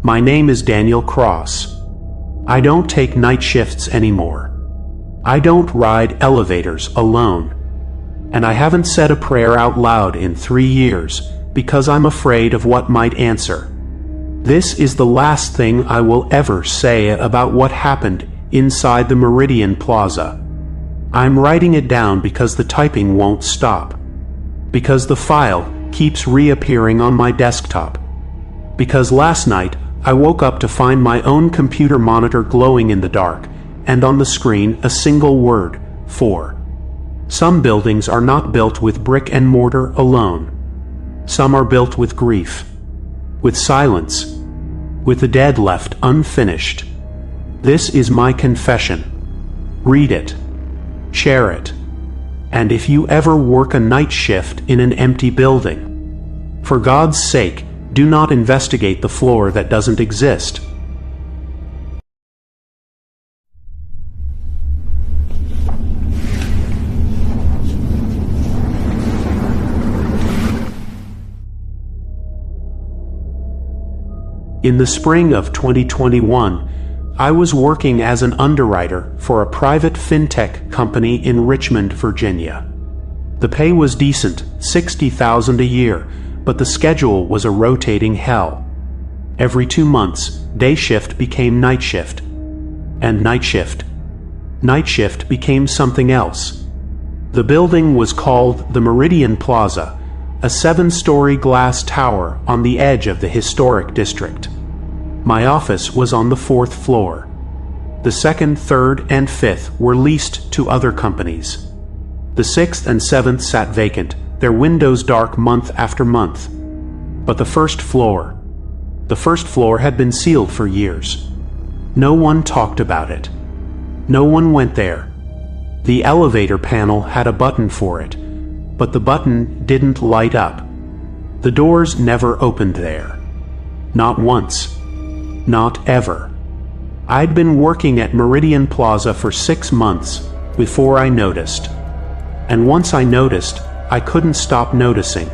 My name is Daniel Cross. I don't take night shifts anymore. I don't ride elevators alone. And I haven't said a prayer out loud in 3 years because I'm afraid of what might answer. This is the last thing I will ever say about what happened inside the Meridian Plaza. I'm writing it down because the typing won't stop. Because the file keeps reappearing on my desktop. Because last night I woke up to find my own computer monitor glowing in the dark, and on the screen a single word, 4. Some buildings are not built with brick and mortar alone. Some are built with grief, with silence, with the dead left unfinished. This is my confession. Read it. Share it. And if you ever work a night shift in an empty building, for God's sake, do not investigate the floor that doesn't exist. In the spring of 2021, I was working as an underwriter for a private fintech company in Richmond, Virginia. The pay was decent, $60,000 a year, but the schedule was a rotating hell. Every 2 months, day shift became night shift. And night shift became something else. The building was called the Meridian Plaza, a 7-story glass tower on the edge of the historic district. My office was on the 4th floor. The 2nd, 3rd, and 5th were leased to other companies. The 6th and 7th sat vacant, their windows dark month after month. But the first floor had been sealed for years. No one talked about it. No one went there. The elevator panel had a button for it, but the button didn't light up. The doors never opened there. Not once. Not ever. I'd been working at Meridian Plaza for 6 months before I noticed. And once I noticed, I couldn't stop noticing.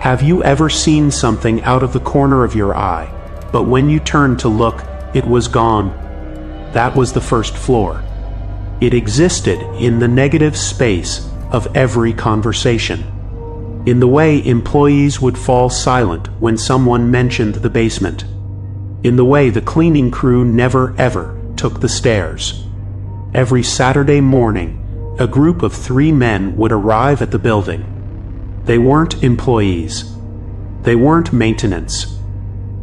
Have you ever seen something out of the corner of your eye, but when you turned to look, it was gone? That was the first floor. It existed in the negative space of every conversation. In the way employees would fall silent when someone mentioned the basement. In the way the cleaning crew never ever took the stairs. Every Saturday morning, a group of 3 men would arrive at the building. They weren't employees. They weren't maintenance.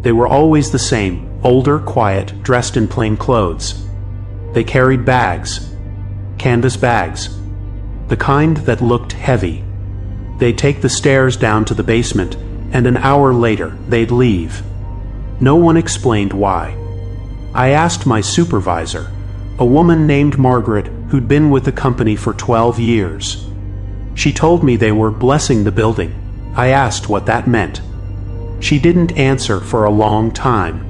They were always the same, older, quiet, dressed in plain clothes. They carried bags, canvas bags, the kind that looked heavy. They'd take the stairs down to the basement, and an hour later they'd leave. No one explained why. I asked my supervisor, a woman named Margaret who'd been with the company for 12 years. She told me they were blessing the building. I asked what that meant. She didn't answer for a long time.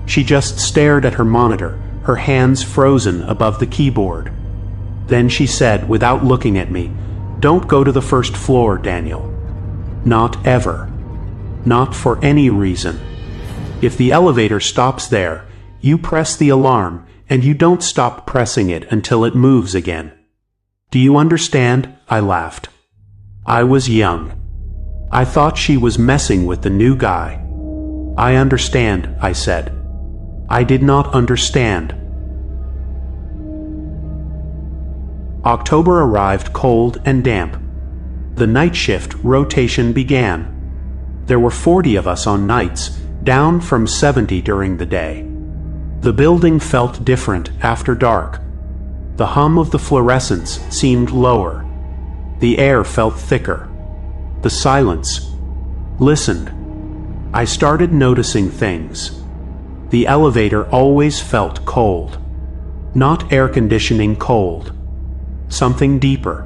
She just stared at her monitor, her hands frozen above the keyboard. Then she said, without looking at me, "Don't go to the first floor, Daniel. Not ever. Not for any reason. If the elevator stops there, you press the alarm, and you don't stop pressing it until it moves again." Do you understand? I laughed. I was young. I thought she was messing with the new guy. I understand, I said. I did not understand. October arrived cold and damp. The night shift rotation began. There were 40 of us on nights, down from 70 during the day. The building felt different after dark. The hum of the fluorescents seemed lower. The air felt thicker. The silence. Listened. I started noticing things. The elevator always felt cold. Not air conditioning cold. Something deeper.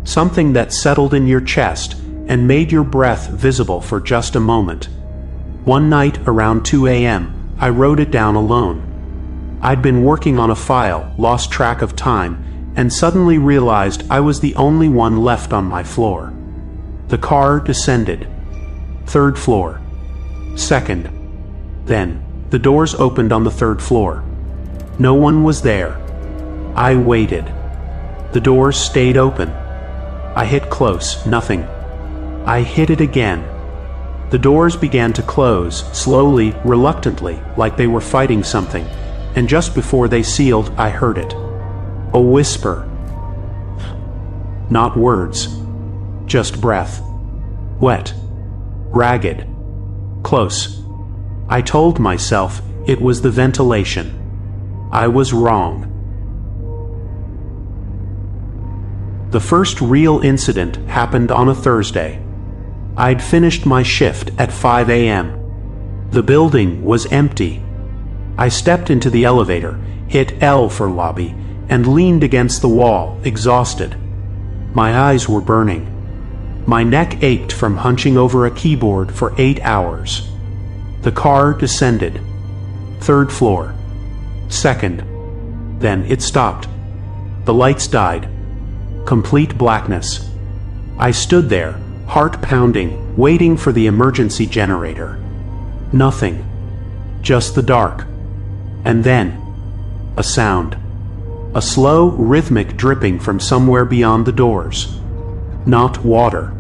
Something that settled in your chest and made your breath visible for just a moment. One night around 2 a.m., I wrote it down alone. I'd been working on a file, lost track of time, and suddenly realized I was the only one left on my floor. The car descended. 3rd floor. 2nd. Then, the doors opened on the third floor. No one was there. I waited. The doors stayed open. I hit close, nothing. I hit it again. The doors began to close, slowly, reluctantly, like they were fighting something, and just before they sealed, I heard it. A whisper. Not words. Just breath. Wet. Ragged. Close. I told myself it was the ventilation. I was wrong. The first real incident happened on a Thursday. I'd finished my shift at 5 a.m. The building was empty. I stepped into the elevator, hit L for lobby, and leaned against the wall, exhausted. My eyes were burning. My neck ached from hunching over a keyboard for 8 hours. The car descended. Third floor. Second. Then it stopped. The lights died. Complete blackness. I stood there, heart pounding, waiting for the emergency generator. Nothing. Just the dark. And then, a sound. A slow, rhythmic dripping from somewhere beyond the doors. Not water.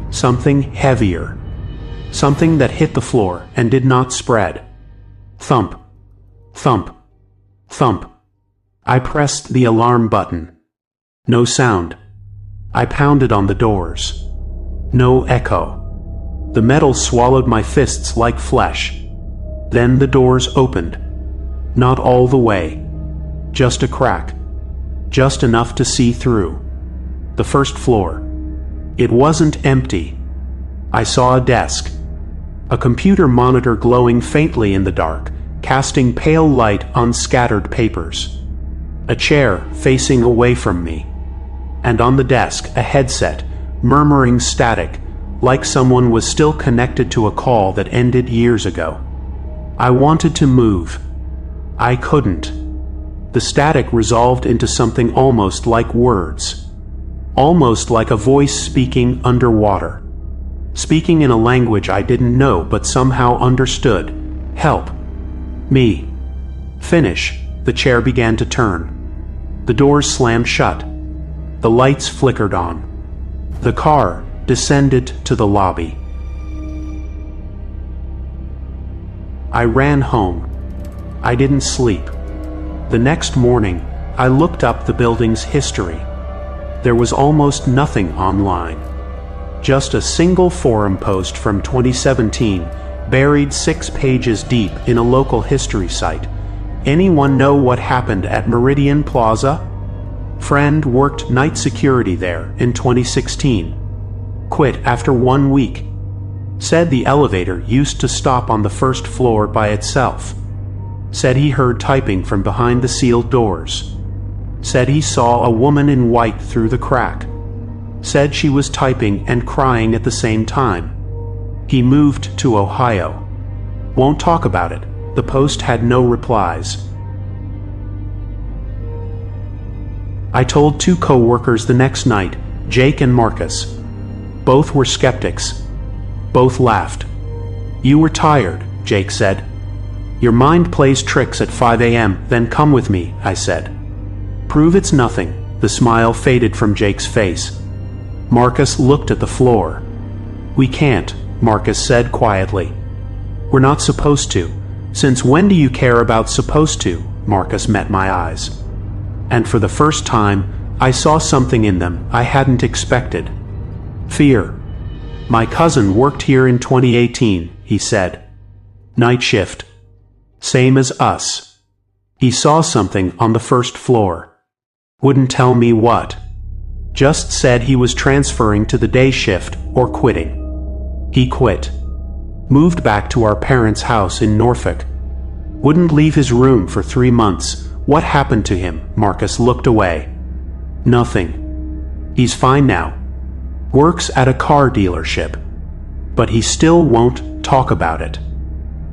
Something heavier. Something that hit the floor and did not spread. Thump. Thump. Thump. I pressed the alarm button. No sound. I pounded on the doors. No echo. The metal swallowed my fists like flesh. Then the doors opened. Not all the way. Just a crack. Just enough to see through. The first floor. It wasn't empty. I saw a desk. A computer monitor glowing faintly in the dark, casting pale light on scattered papers. A chair facing away from me. And on the desk, a headset, murmuring static, like someone was still connected to a call that ended years ago. I wanted to move. I couldn't. The static resolved into something almost like words. Almost like a voice speaking underwater. Speaking in a language I didn't know but somehow understood. Help. Me. Finish. The chair began to turn. The doors slammed shut. The lights flickered on. The car descended to the lobby. I ran home. I didn't sleep. The next morning, I looked up the building's history. There was almost nothing online. Just a single forum post from 2017, buried 6 pages deep in a local history site. Anyone know what happened at Meridian Plaza? Friend worked night security there in 2016. Quit after 1 week. Said the elevator used to stop on the first floor by itself. Said he heard typing from behind the sealed doors. Said he saw a woman in white through the crack. Said she was typing and crying at the same time. He moved to Ohio. Won't talk about it. The post had no replies. I told 2 co-workers the next night, Jake and Marcus. Both were skeptics. Both laughed. You were tired, Jake said. Your mind plays tricks at 5 a.m., then come with me, I said. Prove it's nothing. The smile faded from Jake's face. Marcus looked at the floor. We can't, Marcus said quietly. We're not supposed to. Since when do you care about supposed to? Marcus met my eyes. And for the first time, I saw something in them I hadn't expected. Fear. My cousin worked here in 2018, he said. Night shift. Same as us. He saw something on the first floor. Wouldn't tell me what. Just said he was transferring to the day shift or quitting. He quit. Moved back to our parents' house in Norfolk. Wouldn't leave his room for 3 months. What happened to him? Marcus looked away. Nothing. He's fine now. Works at a car dealership. But he still won't talk about it.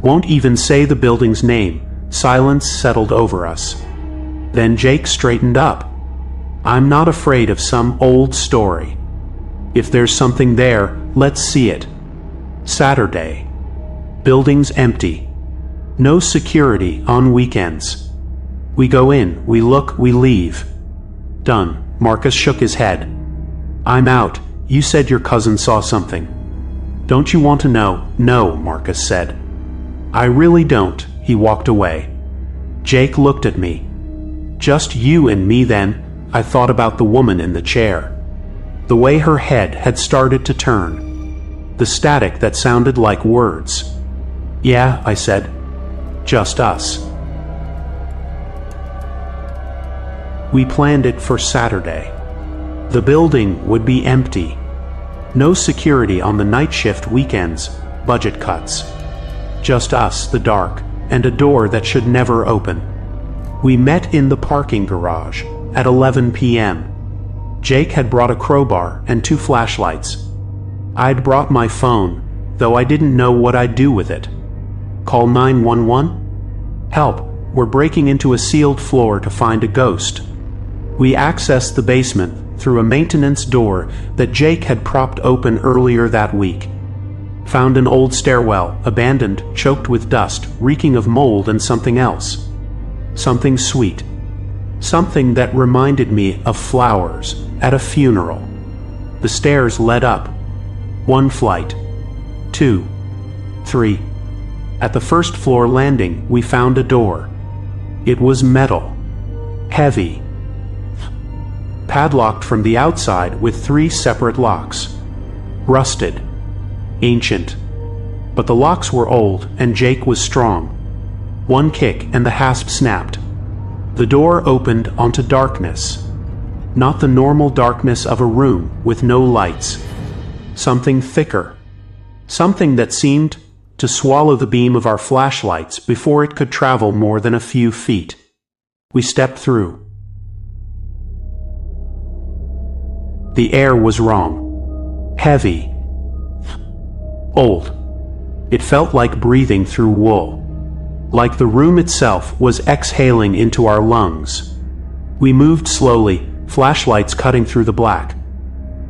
Won't even say the building's name. Silence settled over us. Then Jake straightened up. I'm not afraid of some old story. If there's something there, let's see it. Saturday. Building's empty. No security on weekends. We go in, we look, we leave. Done. Marcus shook his head. I'm out. You said your cousin saw something. Don't you want to know? No, Marcus said. I really don't. He walked away. Jake looked at me. Just you and me then. I thought about the woman in the chair. The way her head had started to turn. The static that sounded like words. Yeah, I said. Just us. We planned it for Saturday. The building would be empty. No security on the night shift weekends, budget cuts. Just us, the dark, and a door that should never open. We met in the parking garage at 11 p.m. Jake had brought a crowbar and 2 flashlights. I'd brought my phone, though I didn't know what I'd do with it. Call 911? Help, we're breaking into a sealed floor to find a ghost. We accessed the basement through a maintenance door that Jake had propped open earlier that week. Found an old stairwell, abandoned, choked with dust, reeking of mold and something else. Something sweet. Something that reminded me of flowers at a funeral. The stairs led up. 1 flight. 2. 3. At the first floor landing, we found a door. It was metal. Heavy. Padlocked from the outside with 3 separate locks. Rusted. Ancient. But the locks were old, and Jake was strong. 1 kick and the hasp snapped. The door opened onto darkness. Not the normal darkness of a room with no lights. Something thicker. Something that seemed to swallow the beam of our flashlights before it could travel more than a few feet. We stepped through. The air was wrong. Heavy. Old. It felt like breathing through wool. Like the room itself was exhaling into our lungs. We moved slowly, flashlights cutting through the black.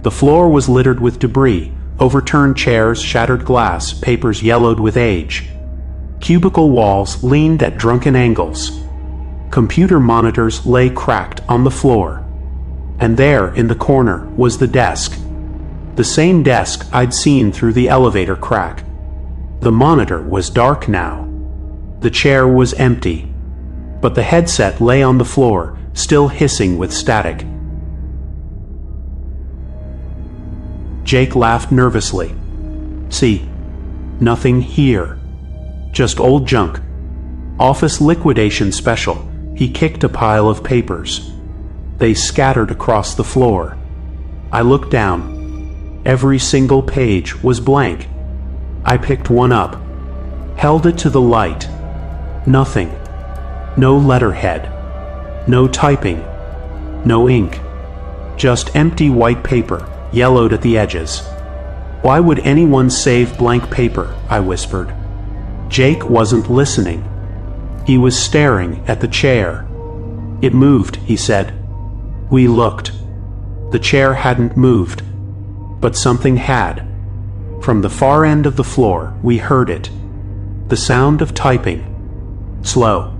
The floor was littered with debris, overturned chairs, shattered glass, papers yellowed with age. Cubicle walls leaned at drunken angles. Computer monitors lay cracked on the floor. And there, in the corner, was the desk. The same desk I'd seen through the elevator crack. The monitor was dark now. The chair was empty. But the headset lay on the floor, still hissing with static. Jake laughed nervously. See, nothing here. Just old junk. Office liquidation special. He kicked a pile of papers. They scattered across the floor. I looked down. Every single page was blank. I picked one up, held it to the light. Nothing. No letterhead. No typing. No ink. Just empty white paper, yellowed at the edges. Why would anyone save blank paper? I whispered. Jake wasn't listening. He was staring at the chair. It moved, he said. We looked. The chair hadn't moved, but something had. From the far end of the floor, we heard it. The sound of typing. Slow.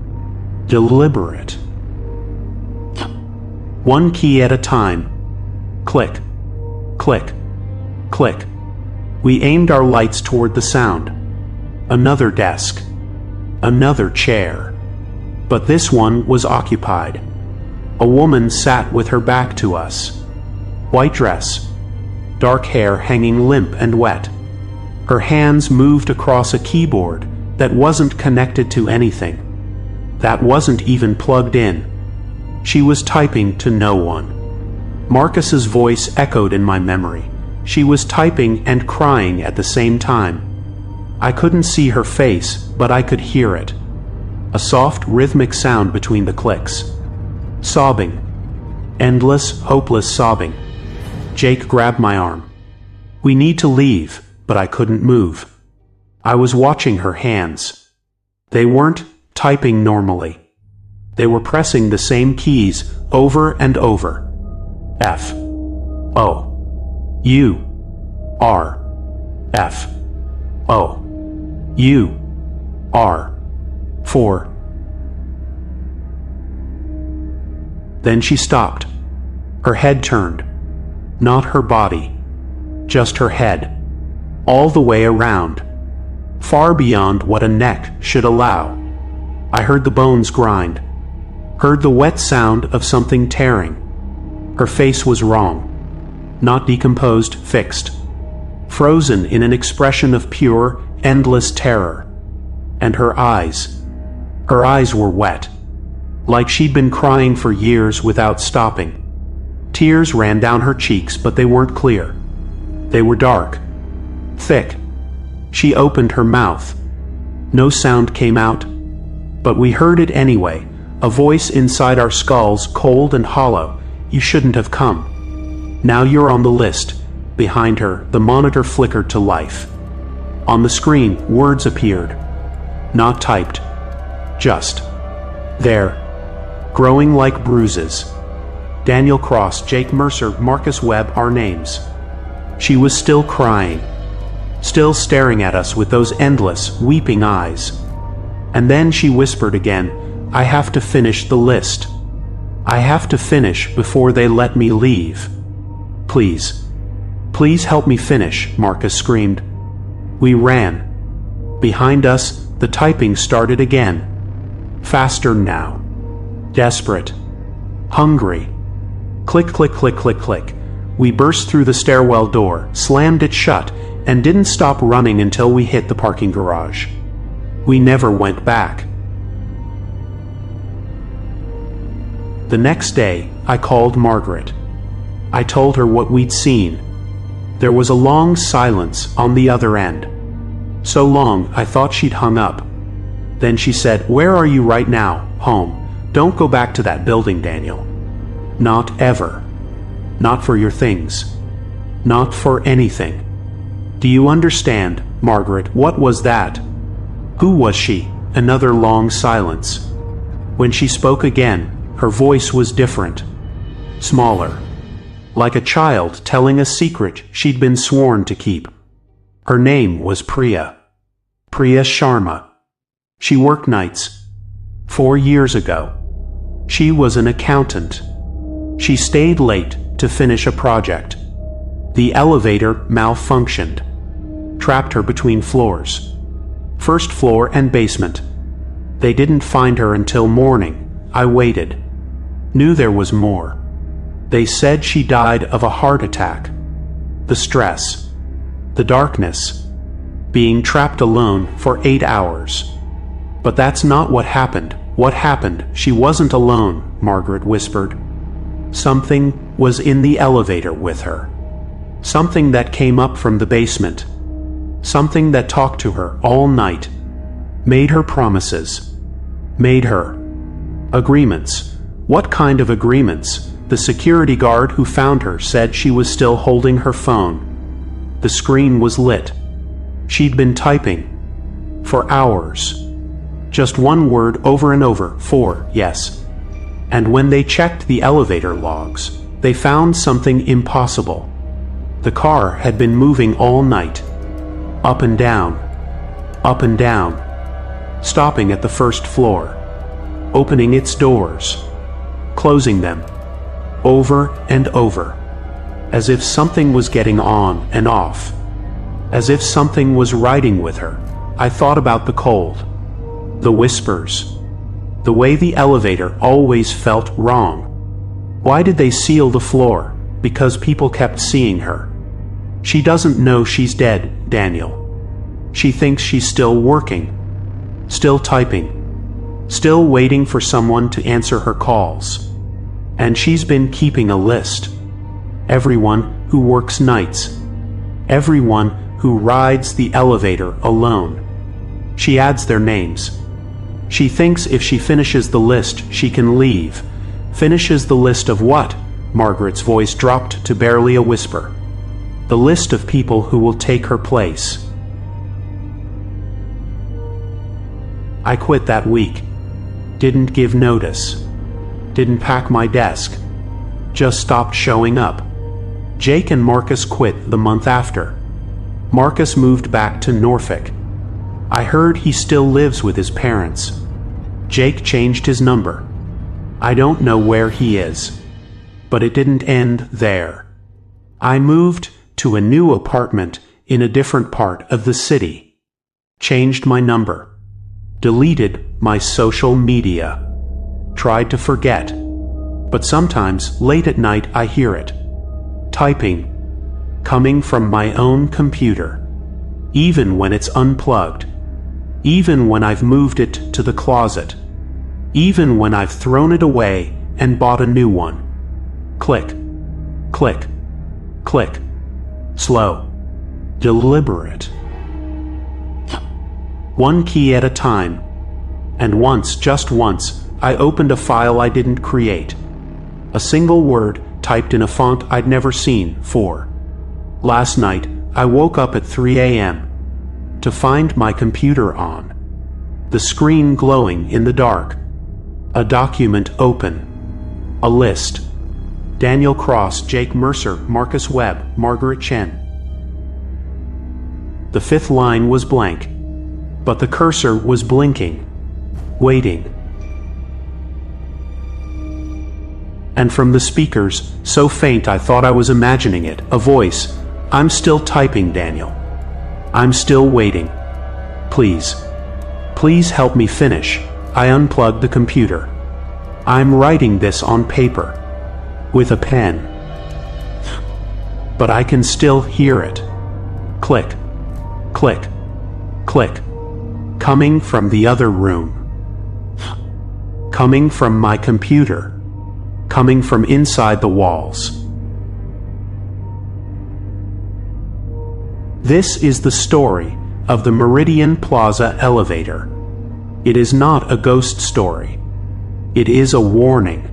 Deliberate. 1 key at a time. Click. Click. Click. We aimed our lights toward the sound. Another desk. Another chair. But this one was occupied. A woman sat with her back to us. White dress. Dark hair hanging limp and wet. Her hands moved across a keyboard that wasn't connected to anything. That wasn't even plugged in. She was typing to no one. Marcus's voice echoed in my memory. She was typing and crying at the same time. I couldn't see her face, but I could hear it. A soft, rhythmic sound between the clicks. Sobbing. Endless, hopeless sobbing. Jake grabbed my arm. We need to leave, but I couldn't move. I was watching her hands. They weren't typing normally. They were pressing the same keys over and over. F. O. U. R. F. O. U. R. 4. Then she stopped. Her head turned. Not her body, just her head. All the way around. Far beyond what a neck should allow. I heard the bones grind. Heard the wet sound of something tearing. Her face was wrong. Not decomposed, fixed. Frozen in an expression of pure, endless terror. And her eyes were wet. Like she'd been crying for years without stopping. Tears ran down her cheeks, but they weren't clear. They were dark. Thick. She opened her mouth. No sound came out. But we heard it anyway, a voice inside our skulls, cold and hollow. You shouldn't have come. Now you're on the list. Behind her, the monitor flickered to life. On the screen, words appeared. Not typed. Just there. Growing like bruises. Daniel Cross, Jake Mercer, Marcus Webb, our names. She was still crying. Still staring at us with those endless, weeping eyes. And then she whispered again, I have to finish the list. I have to finish before they let me leave. Please. Please help me finish, Marcus screamed. We ran. Behind us, the typing started again. Faster now. Desperate. Hungry. Click, click, click, click, click. We burst through the stairwell door, slammed it shut, and didn't stop running until we hit the parking garage. We never went back. The next day, I called Margaret. I told her what we'd seen. There was a long silence on the other end. So long, I thought she'd hung up. Then she said, Where are you right now? Home. Don't go back to that building, Daniel. Not ever. Not for your things. Not for anything. Do you understand, Margaret? What was that? Who was she? Another long silence. When she spoke again, her voice was different. Smaller. Like a child telling a secret she'd been sworn to keep. Her name was Priya. Priya Sharma. She worked nights. 4 years ago. She was an accountant. She stayed late to finish a project. The elevator malfunctioned. Trapped her between floors. First floor and basement. They didn't find her until morning. I waited. Knew there was more. They said she died of a heart attack. The stress. The darkness. Being trapped alone for 8 hours. But that's not what happened. What happened? She wasn't alone, Margaret whispered. Something was in the elevator with her. Something that came up from the basement. Something that talked to her all night. Made her promises. Made her agreements. What kind of agreements? The security guard who found her said she was still holding her phone. The screen was lit. She'd been typing. For hours. Just one word over and over, 4, yes. And when they checked the elevator logs, they found something impossible. The car had been moving all night. Up and down. Up and down. Stopping at the first floor. Opening its doors. Closing them. Over and over. As if something was getting on and off. As if something was riding with her. I thought about the cold. The whispers. The way the elevator always felt wrong. Why did they seal the floor? Because people kept seeing her. She doesn't know she's dead, Daniel. She thinks she's still working. Still typing. Still waiting for someone to answer her calls. And she's been keeping a list. Everyone who works nights. Everyone who rides the elevator alone. She adds their names. She thinks if she finishes the list, she can leave. Finishes the list of what? Margaret's voice dropped to barely a whisper. The list of people who will take her place. I quit that week. Didn't give notice. Didn't pack my desk. Just stopped showing up. Jake and Marcus quit the month after. Marcus moved back to Norfolk. I heard he still lives with his parents. Jake changed his number. I don't know where he is. But it didn't end there. I moved to a new apartment in a different part of the city. Changed my number. Deleted my social media. Tried to forget. But sometimes, late at night, I hear it. Typing. Coming from my own computer. Even when it's unplugged. Even when I've moved it to the closet. Even when I've thrown it away and bought a new one. Click. Click. Click. Slow. Deliberate. One key at a time. And once, just once, I opened a file I didn't create. A single word typed in a font I'd never seen before. Last night, I woke up at 3 a.m. to find my computer on. The screen glowing in the dark. A document open. A list. Daniel Cross, Jake Mercer, Marcus Webb, Margaret Chen. The fifth line was blank, but the cursor was blinking, waiting. And from the speakers, so faint I thought I was imagining it, a voice, "I'm still typing, Daniel. I'm still waiting. Please, please help me finish." I unplugged the computer. I'm writing this on paper, with a pen. But I can still hear it. Click, click, click. Coming from the other room. Coming from my computer. Coming from inside the walls. This is the story of the Meridian Plaza elevator. It is not a ghost story. It is a warning.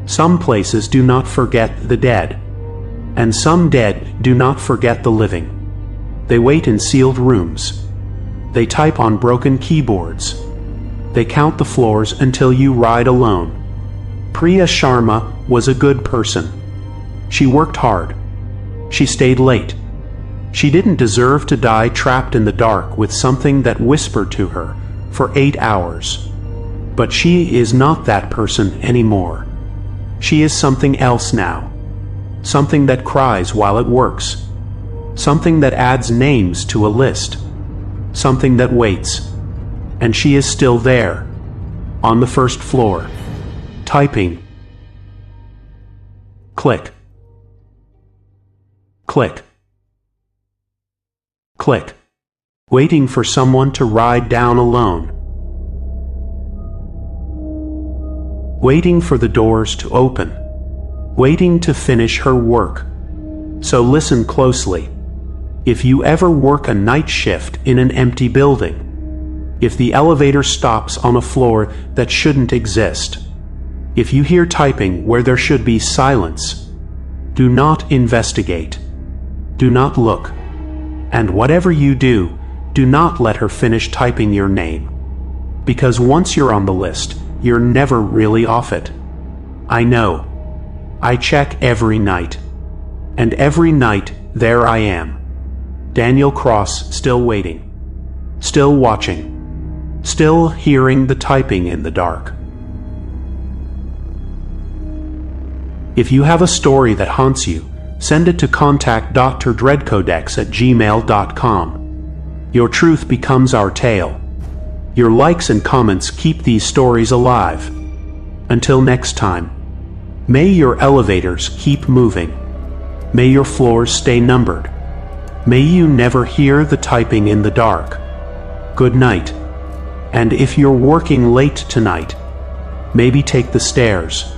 Some places do not forget the dead, and some dead do not forget the living. They wait in sealed rooms. They type on broken keyboards. They count the floors until you ride alone. Priya Sharma was a good person. She worked hard. She stayed late. She didn't deserve to die trapped in the dark with something that whispered to her for 8 hours. But she is not that person anymore. She is something else now. Something that cries while it works. Something that adds names to a list. Something that waits. And she is still there, on the first floor, typing. Click. Click. Click. Waiting for someone to ride down alone. Waiting for the doors to open. Waiting to finish her work. So listen closely. If you ever work a night shift in an empty building, if the elevator stops on a floor that shouldn't exist, if you hear typing where there should be silence, do not investigate. Do not look. And whatever you do, do not let her finish typing your name. Because once you're on the list, you're never really off it. I know. I check every night. And every night, there I am. Daniel Cross, still waiting. Still watching. Still hearing the typing in the dark. If you have a story that haunts you, send it to contact.drdreadcodex@gmail.com. Your truth becomes our tale. Your likes and comments keep these stories alive. Until next time, may your elevators keep moving. May your floors stay numbered. May you never hear the typing in the dark. Good night. And if you're working late tonight, maybe take the stairs.